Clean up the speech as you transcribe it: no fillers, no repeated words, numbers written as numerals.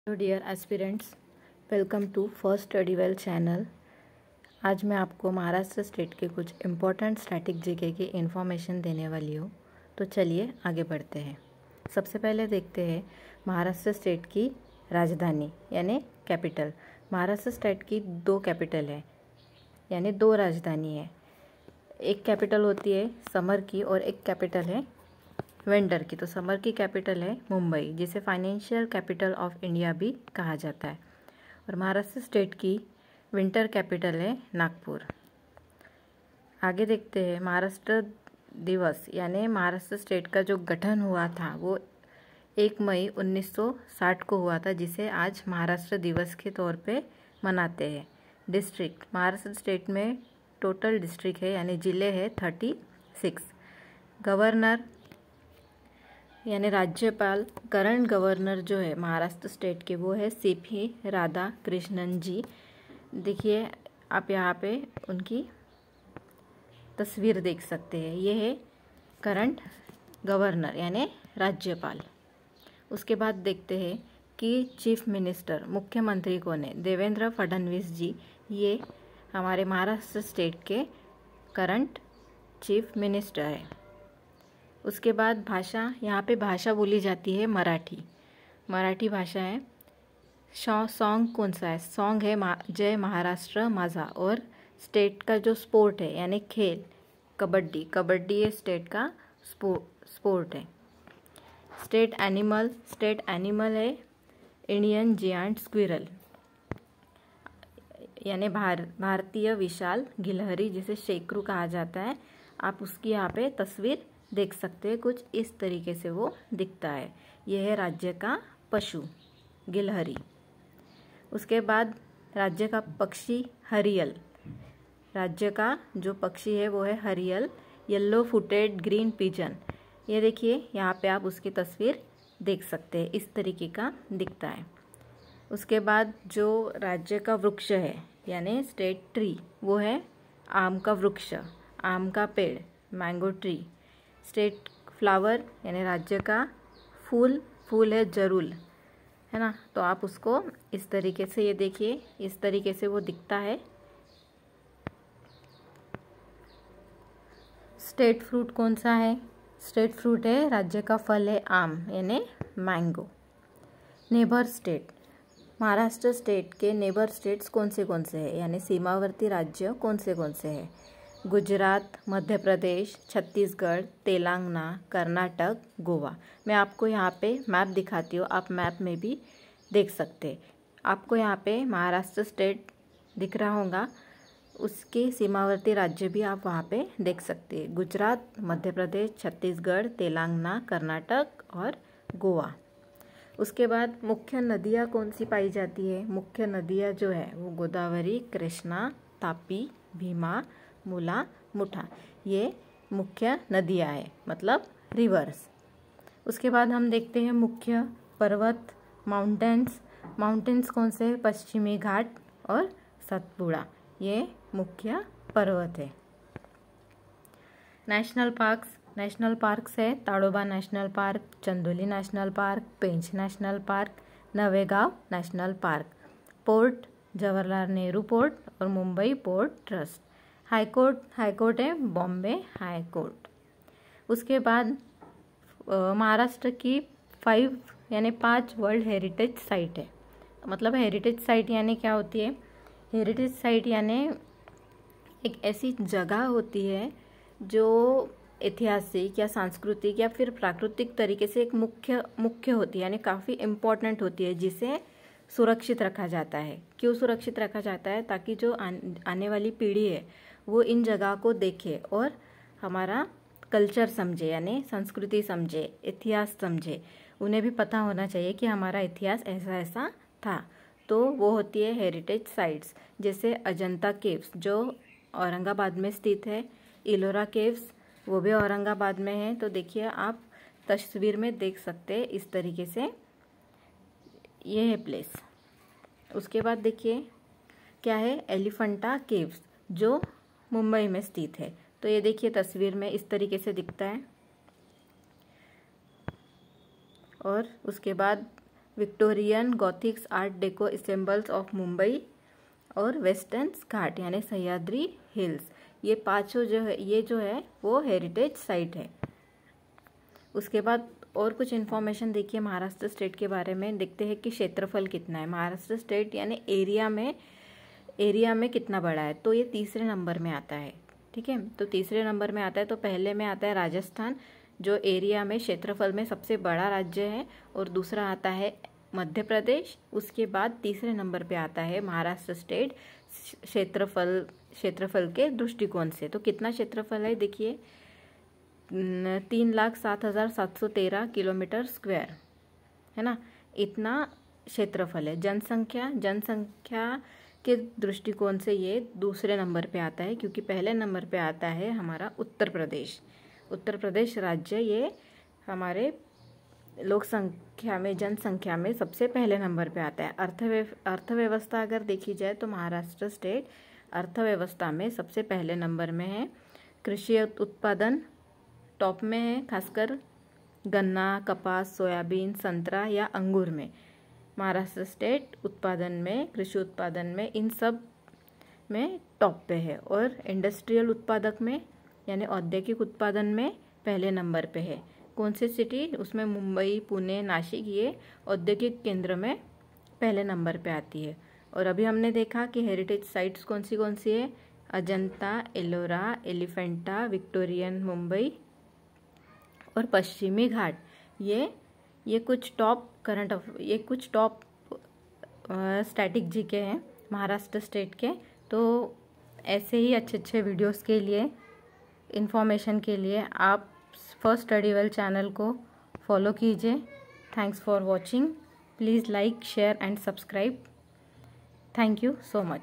Hello dear aspirants, welcome to first study well channel. आज मैं आपको महाराष्ट्र स्टेट के कुछ इम्पोर्टेंट स्टैटिक जीके की इन्फॉर्मेशन देने वाली हूँ। तो चलिए आगे बढ़ते हैं। सबसे पहले देखते हैं महाराष्ट्र स्टेट की राजधानी यानी कैपिटल। महाराष्ट्र स्टेट की दो कैपिटल है यानी दो राजधानी है। एक कैपिटल होती है समर की और एक कैपिटल है विंटर की। तो समर की कैपिटल है मुंबई, जिसे फाइनेंशियल कैपिटल ऑफ इंडिया भी कहा जाता है। और महाराष्ट्र स्टेट की विंटर कैपिटल है नागपुर। आगे देखते हैं महाराष्ट्र दिवस यानी महाराष्ट्र स्टेट का जो गठन हुआ था वो 1 मई 1960 को हुआ था, जिसे आज महाराष्ट्र दिवस के तौर पे मनाते हैं। डिस्ट्रिक्ट, महाराष्ट्र स्टेट में टोटल डिस्ट्रिक्ट है यानी ज़िले हैं 36। गवर्नर यानी राज्यपाल, करंट गवर्नर जो है महाराष्ट्र स्टेट के वो है सीपी राधाकृष्णन जी। देखिए आप यहाँ पे उनकी तस्वीर देख सकते हैं। ये है करंट गवर्नर यानी राज्यपाल। उसके बाद देखते हैं कि चीफ मिनिस्टर मुख्यमंत्री कौन है। देवेंद्र फडणवीस जी, ये हमारे महाराष्ट्र स्टेट के करंट चीफ मिनिस्टर है। उसके बाद भाषा, यहाँ पे भाषा बोली जाती है मराठी भाषा है। सॉन्ग कौन सा है? सॉन्ग है जय महाराष्ट्र माझा। और स्टेट का जो स्पोर्ट है यानी खेल, कबड्डी ये स्टेट का स्पोर्ट है। स्टेट एनिमल है इंडियन जियांट स्क्विरल यानी भारतीय विशाल गिलहरी, जिसे शेकरू कहा जाता है। आप उसकी यहाँ पे तस्वीर देख सकते हैं, कुछ इस तरीके से वो दिखता है। यह है राज्य का पशु गिलहरी। उसके बाद राज्य का पक्षी हरियल। राज्य का जो पक्षी है वो है हरियल, येलो फुटेड ग्रीन पिजन। ये देखिए यहाँ पे आप उसकी तस्वीर देख सकते हैं, इस तरीके का दिखता है। उसके बाद जो राज्य का वृक्ष है यानी स्टेट ट्री, वो है आम का वृक्ष, आम का पेड़, मैंगो ट्री। स्टेट फ्लावर यानी राज्य का फूल है जरूल, है ना। तो आप उसको इस तरीके से, ये देखिए इस तरीके से वो दिखता है। स्टेट फ्रूट कौन सा है? स्टेट फ्रूट है राज्य का फल है आम यानी mango. Neighbour state, Maharashtra state के नेबर स्टेट्स कौन से हैं यानी सीमावर्ती राज्य कौन से हैं? गुजरात, मध्य प्रदेश, छत्तीसगढ़, तेलंगाना, कर्नाटक, गोवा। मैं आपको यहाँ पे मैप दिखाती हूँ, आप मैप में भी देख सकते हैं। आपको यहाँ पे महाराष्ट्र स्टेट दिख रहा होगा, उसके सीमावर्ती राज्य भी आप वहाँ पे देख सकते हैं। गुजरात, मध्य प्रदेश, छत्तीसगढ़, तेलंगाना, कर्नाटक और गोवा। उसके बाद मुख्य नदियाँ कौन सी पाई जाती है? मुख्य नदियाँ जो है वो गोदावरी, कृष्णा, तापी, भीमा, मुला, मुठा, ये मुख्य नदियाँ है, मतलब रिवर्स। उसके बाद हम देखते हैं मुख्य पर्वत, माउंटेन्स कौन से? पश्चिमी घाट और सतपुड़ा, ये मुख्य पर्वत है। नेशनल पार्क्स है Tadoba national park, Chandoli national park, Pench national park, Navegaon national park. Port, Jawaharlal Nehru port और मुंबई पोर्ट ट्रस्ट। हाईकोर्ट है बॉम्बे हाई कोर्ट। उसके बाद महाराष्ट्र की 5 वर्ल्ड हेरिटेज साइट है। मतलब हेरिटेज साइट यानी क्या होती है? हेरिटेज साइट यानी एक ऐसी जगह होती है जो ऐतिहासिक या सांस्कृतिक या फिर प्राकृतिक तरीके से एक मुख्य होती है यानी काफ़ी इम्पोर्टेंट होती है, जिसे सुरक्षित रखा जाता है। क्यों सुरक्षित रखा जाता है? ताकि जो आने वाली पीढ़ी है वो इन जगह को देखे और हमारा कल्चर समझे यानी संस्कृति समझे, इतिहास समझे। उन्हें भी पता होना चाहिए कि हमारा इतिहास ऐसा था। तो वो होती है हेरिटेज साइट्स। जैसे अजंता केव्स जो औरंगाबाद में स्थित है, इलोरा केव्स वो भी औरंगाबाद में है। तो देखिए आप तस्वीर में देख सकते हैं, इस तरीके से ये है प्लेस। उसके बाद देखिए क्या है? एलिफेंटा केव्स जो मुंबई में स्थित है। तो ये देखिए तस्वीर में इस तरीके से दिखता है। और उसके बाद Victorian, Gothics, art deco ensembles of Mumbai और वेस्टर्न घाट यानी सह्याद्री हिल्स। ये पांचों जो है वो हेरिटेज साइट है। उसके बाद और कुछ इन्फॉर्मेशन देखिए महाराष्ट्र स्टेट के बारे में। देखते हैं कि क्षेत्रफल कितना है। महाराष्ट्र स्टेट यानी एरिया में कितना बड़ा है, तो ये तीसरे नंबर में आता है। ठीक है, तो तीसरे नंबर में आता है। तो पहले में आता है राजस्थान, जो एरिया में क्षेत्रफल में सबसे बड़ा राज्य है, और दूसरा आता है मध्य प्रदेश। उसके बाद तीसरे नंबर पे आता है महाराष्ट्र स्टेट क्षेत्रफल के दृष्टिकोण से। तो कितना क्षेत्रफल है देखिए, 3,07,713 किलोमीटर स्क्वायर, है ना, इतना क्षेत्रफल है। जनसंख्या के दृष्टिकोण से ये दूसरे नंबर पे आता है, क्योंकि पहले नंबर पे आता है हमारा उत्तर प्रदेश राज्य। ये हमारे जनसंख्या में सबसे पहले नंबर पे आता है। अर्थव्यवस्था अगर देखी जाए तो महाराष्ट्र स्टेट अर्थव्यवस्था में सबसे पहले नंबर में है। कृषि उत्पादन टॉप में है, खासकर गन्ना, कपास, सोयाबीन, संतरा या अंगूर में। महाराष्ट्र स्टेट कृषि उत्पादन में इन सब में टॉप पे है। और इंडस्ट्रियल उत्पादक में यानी औद्योगिक उत्पादन में पहले नंबर पे है। कौन सी सिटी उसमें? मुंबई, पुणे, नासिक, ये औद्योगिक केंद्र में पहले नंबर पे आती है। और अभी हमने देखा कि हेरिटेज साइट्स कौन सी है, अजंता, एलोरा, एलिफेंटा, विक्टोरियन मुंबई और पश्चिमी घाट। ये कुछ टॉप स्टैटिक जीके हैं महाराष्ट्र स्टेट के। तो ऐसे ही अच्छे वीडियोस के लिए, इन्फॉर्मेशन के लिए आप फर्स्ट स्टडी वेल चैनल को फॉलो कीजिए। Thanks for watching. Please like, share and subscribe. Thank you so much.